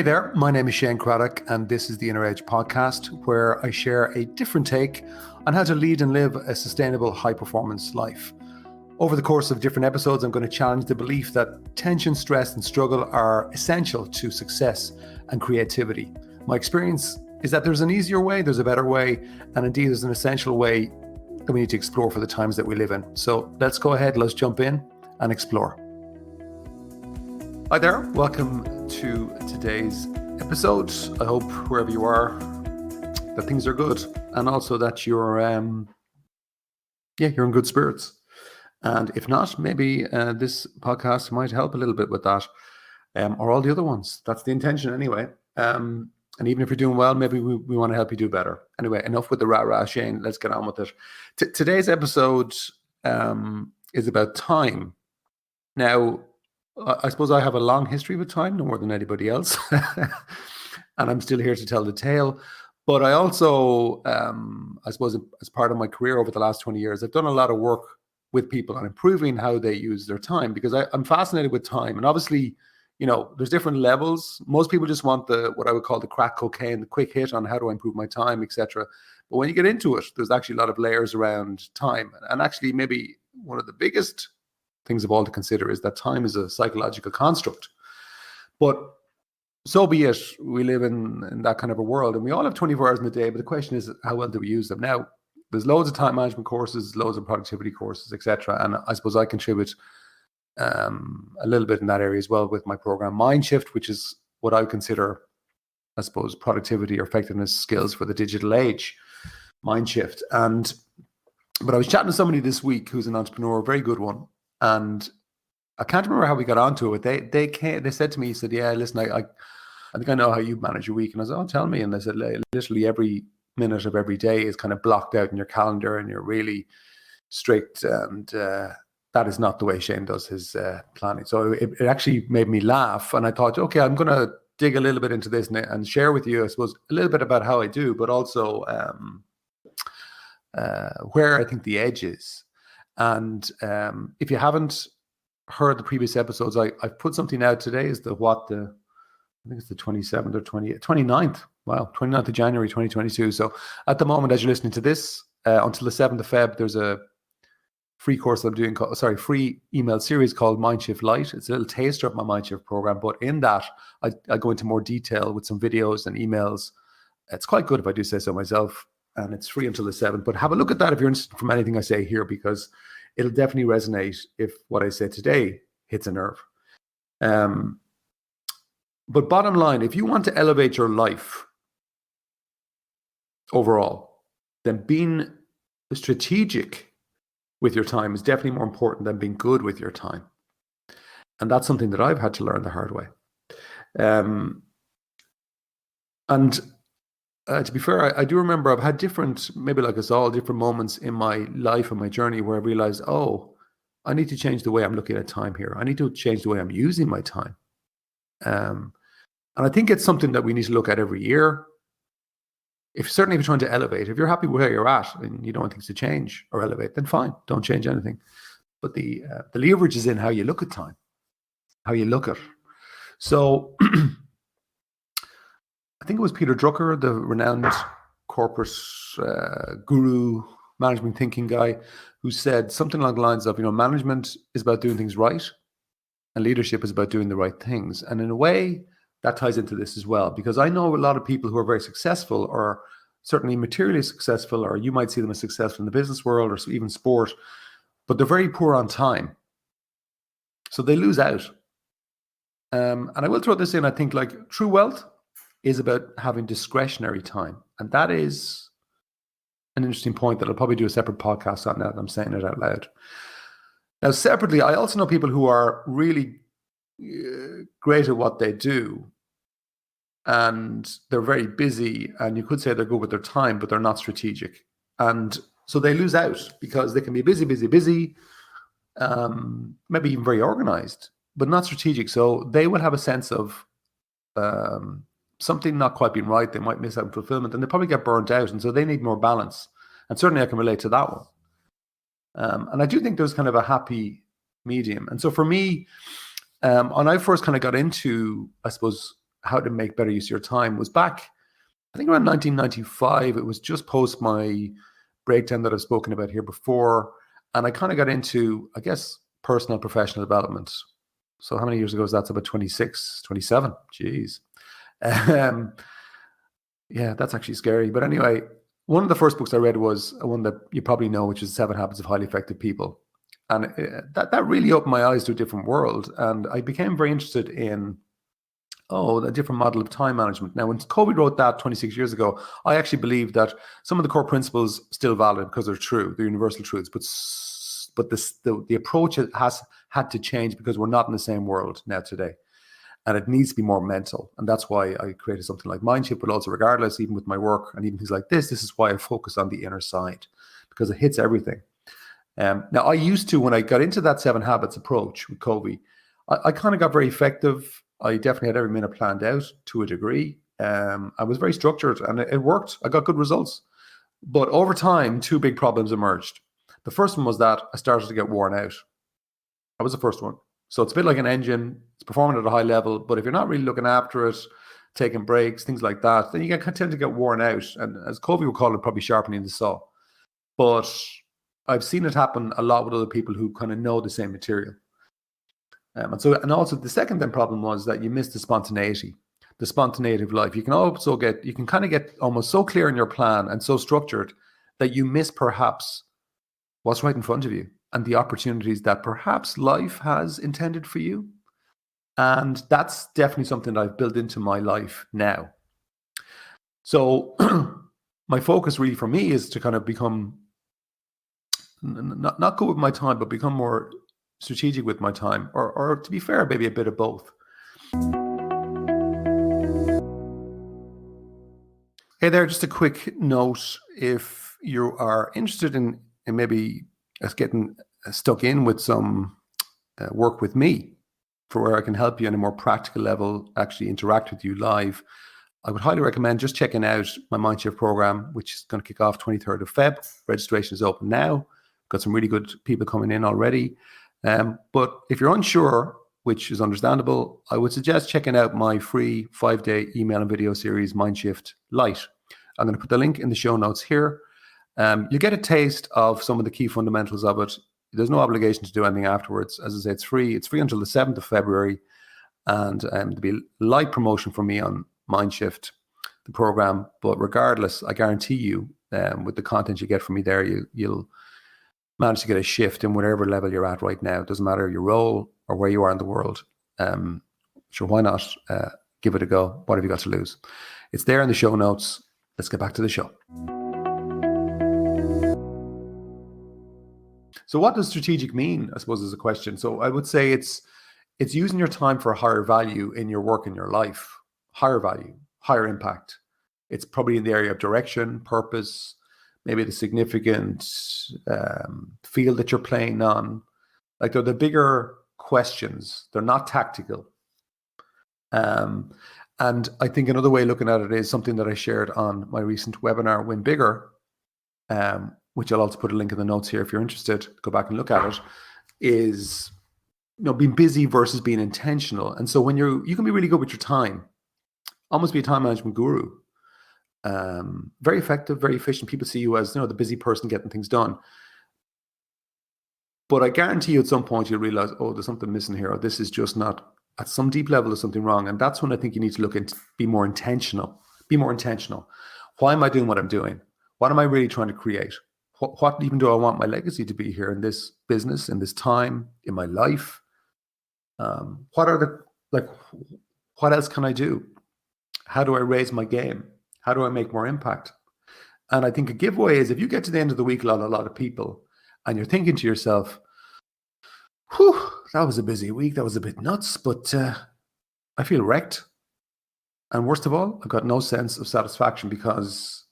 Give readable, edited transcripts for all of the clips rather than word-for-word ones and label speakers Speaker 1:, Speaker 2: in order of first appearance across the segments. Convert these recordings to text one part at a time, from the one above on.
Speaker 1: Hey there, my name is Shane Craddock, and this is the Inner Edge podcast, where I share a different take on how to lead and live a sustainable, high-performance life. Over the course of different episodes, I'm going to challenge the belief that tension, stress, and struggle are essential to success and creativity. My experience is that there's an easier way, there's a better way, and indeed there's an essential way that we need to explore for the times that we live in. So let's go ahead, let's jump in and explore. Hi there, welcome to today's episode. I hope wherever you are that things are good, and also that you're in good spirits. And if not, maybe this podcast might help a little bit with that, or all the other ones. That's the intention anyway. And even if you're doing well, maybe we want to help you do better. Anyway, enough with the rah-rah, Shane. Let's get on with it. Today's episode is about time. Now, I suppose I have a long history with time, no more than anybody else. And I'm still here to tell the tale. But I also, I suppose as part of my career over the last 20 years, I've done a lot of work with people on improving how they use their time, because I'm fascinated with time. And obviously, you know, there's different levels. Most people just want what I would call the crack cocaine, the quick hit on how do I improve my time, etc. But when you get into it, there's actually a lot of layers around time. And actually, maybe one of the biggest things of all to consider is that time is a psychological construct. But so be it. We live in that kind of a world, and we all have 24 hours in a day, but the question is, how well do we use them? Now, there's loads of time management courses, loads of productivity courses, etc. And I suppose I contribute a little bit in that area as well with my program MindShift, which is what I would consider, I suppose, productivity or effectiveness skills for the digital age, MindShift. But I was chatting to somebody this week who's an entrepreneur, a very good one, and I can't remember how we got onto it. They said to me, he said, "Yeah, listen, I think I know how you manage your week." And I said, "Oh, tell me." And they said, literally every minute of every day is kind of blocked out in your calendar, and you're really strict. And that is not the way Shane does his planning. So it actually made me laugh. And I thought, okay, I'm going to dig a little bit into this and share with you, I suppose, a little bit about how I do, but also where I think the edge is. And if you haven't heard the previous episodes, I've put something out today. Is I think it's the 27th or 29th. Wow, 29th of January 2022. So at the moment, as you're listening to this, until the 7th of Feb, there's a free course I'm doing, free email series called MindShift Lite. It's a little taster of my MindShift program, but in that, I go into more detail with some videos and emails. It's quite good, if I do say so myself, and it's free until the 7th. But have a look at that if you're interested from anything I say here, because it'll definitely resonate if what I say today hits a nerve. But bottom line, if you want to elevate your life overall, then being strategic with your time is definitely more important than being good with your time. And that's something that I've had to learn the hard way. To be fair, I do remember I've had different, maybe like us all, different moments in my life and my journey where I realized, oh, I need to change the way I'm looking at time here. I need to change the way I'm using my time. And I think it's something that we need to look at every year. Certainly if you're trying to elevate, if you're happy with where you're at and you don't want things to change or elevate, then fine, don't change anything. But the leverage is in how you look at time, how you look at it. So I think it was Peter Drucker, the renowned corporate guru, management thinking guy, who said something along the lines of, management is about doing things right, and leadership is about doing the right things. And in a way, that ties into this as well, because I know a lot of people who are very successful, or certainly materially successful, or you might see them as successful in the business world or even sport, but they're very poor on time. So they lose out. And I will throw this in, I think, like, true wealth is about having discretionary time. And that is an interesting point that I'll probably do a separate podcast on now that I'm saying it out loud. Now, separately, I also know people who are really great at what they do, and they're very busy, and you could say they're good with their time, but they're not strategic. And so they lose out because they can be busy, maybe even very organized, but not strategic. So they will have a sense of something not quite being right. They might miss out on fulfillment, and they probably get burnt out. And so they need more balance. And certainly I can relate to that one. And I do think there's kind of a happy medium. And so for me, when I first kind of got into, I suppose, how to make better use of your time was back, I think around 1995. It was just post my breakdown that I've spoken about here before. And I kind of got into, I guess, personal professional development. So how many years ago was that? It's about 26, 27. Jeez. Um, yeah, that's actually scary. But anyway, one of the first books I read was one that you probably know, which is 7 Habits of Highly Effective People. And that really opened my eyes to a different world. And I became very interested in, a different model of time management. Now, when Covey wrote that 26 years ago, I actually believe that some of the core principles still valid because they're true, they're universal truths. But the approach has had to change because we're not in the same world now today. And it needs to be more mental. And that's why I created something like MindShift, but also regardless, even with my work and even things like this is why I focus on the inner side, because it hits everything. Now, I used to, when I got into that 7 Habits approach with Covey, I kind of got very effective. I definitely had every minute planned out to a degree. I was very structured and it worked. I got good results. But over time, 2 big problems emerged. The first one was that I started to get worn out. That was the first one. So it's a bit like an engine. It's performing at a high level, but if you're not really looking after it, taking breaks, things like that, then you tend to get worn out. And as Covey would call it, probably sharpening the saw. But I've seen it happen a lot with other people who kind of know the same material. And also the second then problem was that you miss the spontaneity of life. You can kind of get almost so clear in your plan and so structured that you miss perhaps what's right in front of you and the opportunities that perhaps life has intended for you. And that's definitely something that I've built into my life now. So my focus really for me is to kind of become not good with my time, but become more strategic with my time, or to be fair, maybe a bit of both. Hey there, just a quick note. If you are interested in maybe getting stuck in with some work with me for where I can help you on a more practical level, actually interact with you live, I would highly recommend just checking out my MindShift program, which is going to kick off 23rd of Feb. Registration is open now. Got some really good people coming in already. But if you're unsure, which is understandable, I would suggest checking out my free 5-day email and video series, MindShift Lite. I'm going to put the link in the show notes here. You get a taste of some of the key fundamentals of it. There's no obligation to do anything afterwards. As I say, it's free. It's free until the 7th of February. And there'll be light promotion from me on MindShift, the program. But regardless, I guarantee you, with the content you get from me there, you'll manage to get a shift in whatever level you're at right now. It doesn't matter your role or where you are in the world. Sure, why not give it a go? What have you got to lose? It's there in the show notes. Let's get back to the show. So what does strategic mean, I suppose, is a question. So I would say it's using your time for higher value in your work and your life. Higher value, higher impact. It's probably in the area of direction, purpose, maybe the significant field that you're playing on. Like they're the bigger questions. They're not tactical. And I think another way of looking at it is something that I shared on my recent webinar, Win Bigger, which I'll also put a link in the notes here if you're interested. Go back and look at it. Is being busy versus being intentional. And so when you can be really good with your time, almost be a time management guru. Very effective, very efficient. People see you as the busy person getting things done. But I guarantee you at some point you'll realize, there's something missing here, or this is just not, at some deep level there's something wrong. And that's when I think you need to look into, be more intentional. Be more intentional. Why am I doing what I'm doing? What am I really trying to create? What even do I want my legacy to be here in this business, in this time, in my life? What else can I do? How do I raise my game? How do I make more impact? And I think a giveaway is if you get to the end of the week, a lot of people, and you're thinking to yourself, whew, that was a busy week. That was a bit nuts, but I feel wrecked. And worst of all, I've got no sense of satisfaction because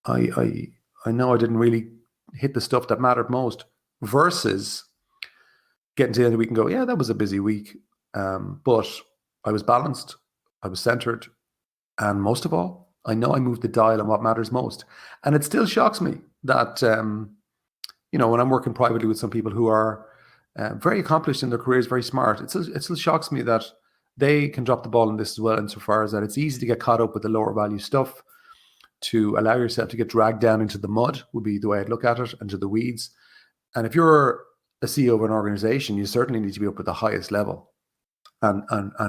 Speaker 1: I know I didn't really hit the stuff that mattered most, versus getting to the end of the week and go, yeah, that was a busy week. But I was balanced. I was centered. And most of all, I know I moved the dial on what matters most. And it still shocks me that, when I'm working privately with some people who are very accomplished in their careers, very smart, it still shocks me that they can drop the ball in this as well, insofar as that it's easy to get caught up with the lower value stuff, to allow yourself to get dragged down into the mud would be the way I'd look at it, into the weeds. And if you're a CEO of an organization, you certainly need to be up at the highest level. And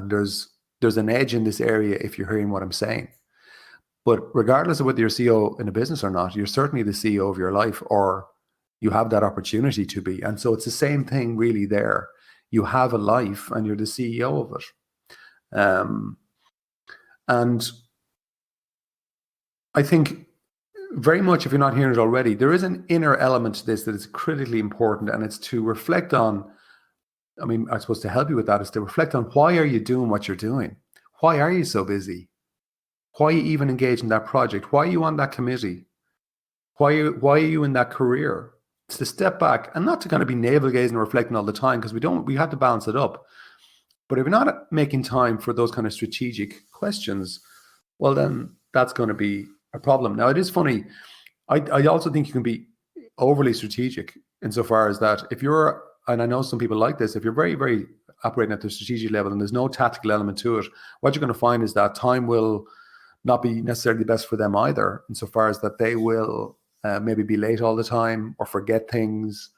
Speaker 1: there's an edge in this area if you're hearing what I'm saying. But regardless of whether you're CEO in a business or not, you're certainly the CEO of your life, or you have that opportunity to be. And so it's the same thing really there. You have a life and you're the CEO of it. And I think very much, if you're not hearing it already, there is an inner element to this that is critically important, and it's to reflect on, I suppose to help you with that is to reflect on, why are you doing what you're doing? Why are you so busy? Why are you even engaged in that project? Why are you on that committee? Why are you in that career? It's to step back and not to kind of be navel gazing and reflecting all the time, because we have to balance it up. But if you're not making time for those kind of strategic questions, well, then that's going to be a problem. Now, it is funny. I also think you can be overly strategic insofar as that if you're, and I know some people like this, if you're very, very operating at the strategic level and there's no tactical element to it, what you're going to find is that time will not be necessarily the best for them either, insofar as that they will maybe be late all the time or forget things.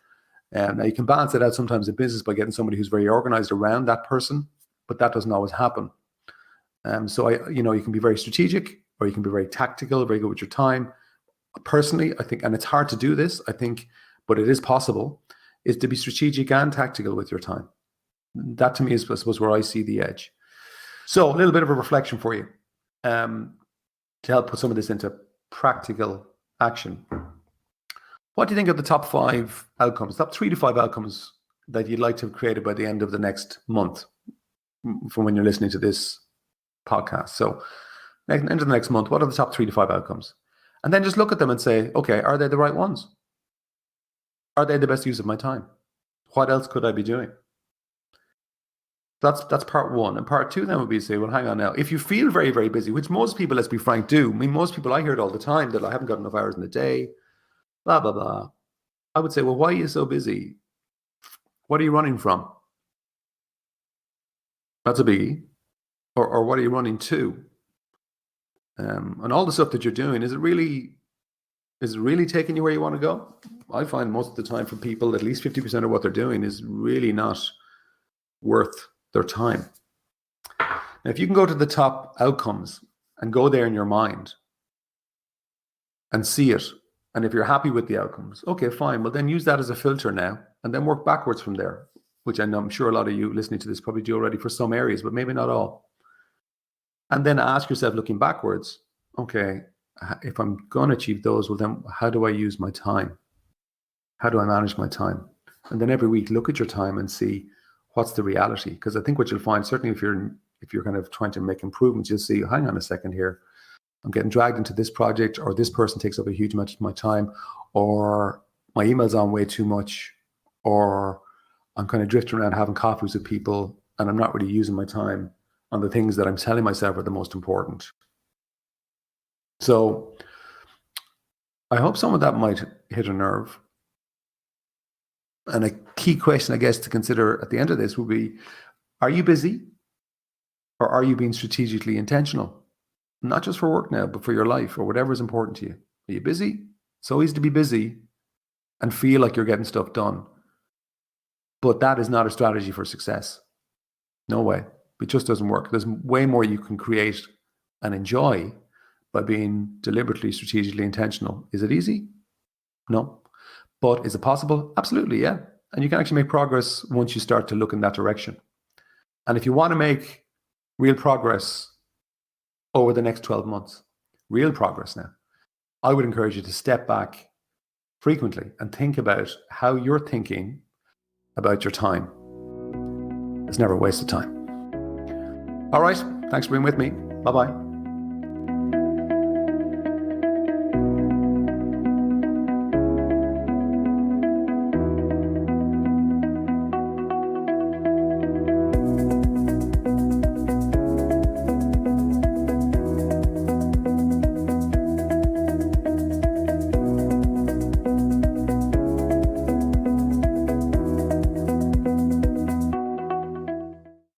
Speaker 1: Now, you can balance it out sometimes in business by getting somebody who's very organized around that person, but that doesn't always happen. So you can be very strategic, or you can be very tactical, very good with your time. Personally, I think, and it's hard to do this, I think, but it is possible, is to be strategic and tactical with your time. That to me is, I suppose, where I see the edge. So a little bit of a reflection for you to help put some of this into practical action. What do you think of the top 5 outcomes, top 3 to 5 outcomes that you'd like to have created by the end of the next month from when you're listening to this podcast? So end of the next month, what are the top 3 to 5 outcomes? And then just look at them and say, okay, are they the right ones? Are they the best use of my time? What else could I be doing? That's part 1. And part 2 then would be to say, well, hang on now. If you feel very, very busy, which most people, let's be frank, do. Most people, I hear it all the time, that I haven't got enough hours in the day, blah, blah, blah. I would say, well, why are you so busy? What are you running from? That's a biggie. Or what are you running to? And all the stuff that you're doing, is it really taking you where you want to go? I find most of the time for people, at least 50% of what they're doing is really not worth their time. Now, if you can go to the top outcomes and go there in your mind and see it, and if you're happy with the outcomes, okay, fine. Well, then use that as a filter now, and then work backwards from there, which I'm sure a lot of you listening to this probably do already for some areas, but maybe not all. And then ask yourself, looking backwards, okay, if I'm going to achieve those, well, then how do I use my time? How do I manage my time? And then every week, look at your time and see what's the reality. Because I think what you'll find, certainly if you're kind of trying to make improvements, you'll see, hang on a second here, I'm getting dragged into this project, or this person takes up a huge amount of my time, or my email's on way too much, or I'm kind of drifting around having coffees with people, and I'm not really using my time on the things that I'm telling myself are the most important. So I hope some of that might hit a nerve. And a key question, I guess, to consider at the end of this would be, are you busy, or are you being strategically intentional? Not just for work now, but for your life or whatever is important to you. Are you busy? It's so easy to be busy and feel like you're getting stuff done. But that is not a strategy for success. No way. It just doesn't work. There's way more you can create and enjoy by being deliberately, strategically intentional. Is it easy? No. But is it possible? Absolutely, yeah. And you can actually make progress once you start to look in that direction. And if you want to make real progress over the next 12 months, real progress now, I would encourage you to step back frequently and think about how you're thinking about your time. It's never a waste of time. All right, thanks for being with me. Bye-bye.